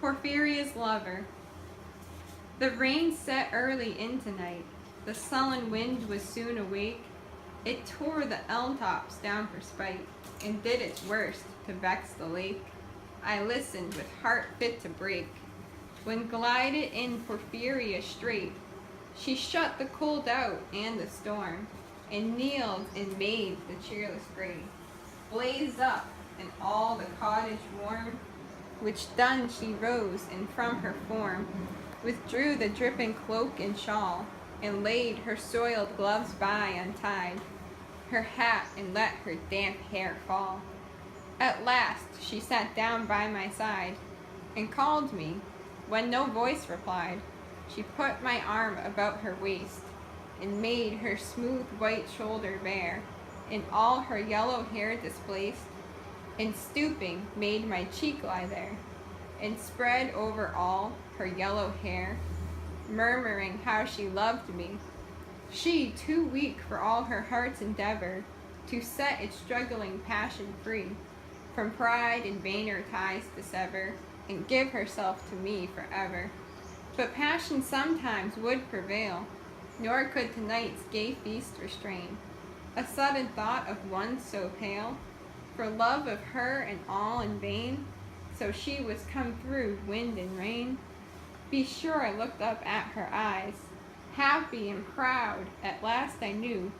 Porphyria's lover. The rain set early into night. The sullen wind was soon awake. It tore the elm tops down for spite, and did its worst to vex the lake. I listened with heart fit to break, when glided in Porphyria straight. She shut the cold out and the storm, and kneeled and made the cheerless grate blaze up, and all the cottage warm. Which done, she rose, and from her form withdrew the dripping cloak and shawl, and laid her soiled gloves by untied, her hat, and let her damp hair fall. At last she sat down by my side, and called me, when no voice replied. She put my arm about her waist, and made her smooth white shoulder bare, and all her yellow hair displaced, and stooping made my cheek lie there, and spread over all her yellow hair, murmuring how she loved me, she too weak for all her heart's endeavor to set its struggling passion free, from pride and vainer ties to sever, and give herself to me forever. But passion sometimes would prevail, nor could tonight's gay feast restrain a sudden thought of one so pale, for love of her and all in vain. So she was come through wind and rain. Be sure I looked up at her eyes, happy and proud. At last I knew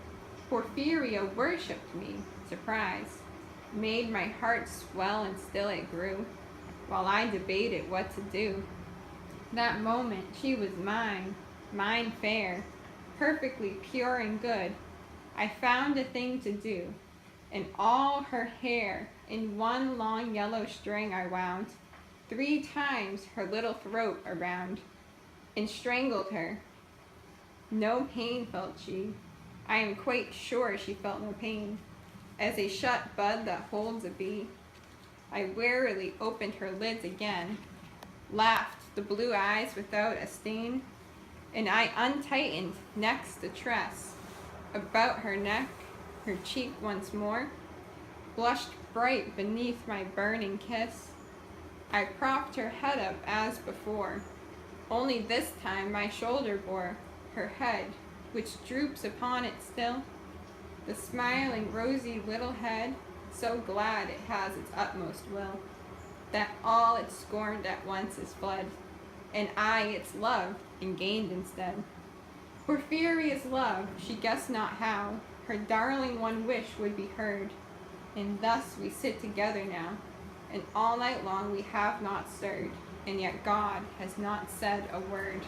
Porphyria worshipped me. Surprise made my heart swell, and still it grew, while I debated what to do. That moment she was mine, mine fair, perfectly pure and good. I found a thing to do, and all her hair in one long yellow string I wound 3 times her little throat around, and strangled her. No pain felt she. I am quite sure she felt no pain, as a shut bud that holds a bee. I warily opened her lids again, laughed the blue eyes without a stain, and I untightened next the tress about her neck, her cheek once more blushed bright beneath my burning kiss. I propped her head up as before, only this time my shoulder bore her head, which droops upon it still, the smiling rosy little head, so glad it has its utmost will, that all it scorned at once is fled, and I its love and gained instead. Porphyria's love, she guessed not how her darling one wish would be heard, and thus we sit together now, and all night long we have not stirred, and yet God has not said a word.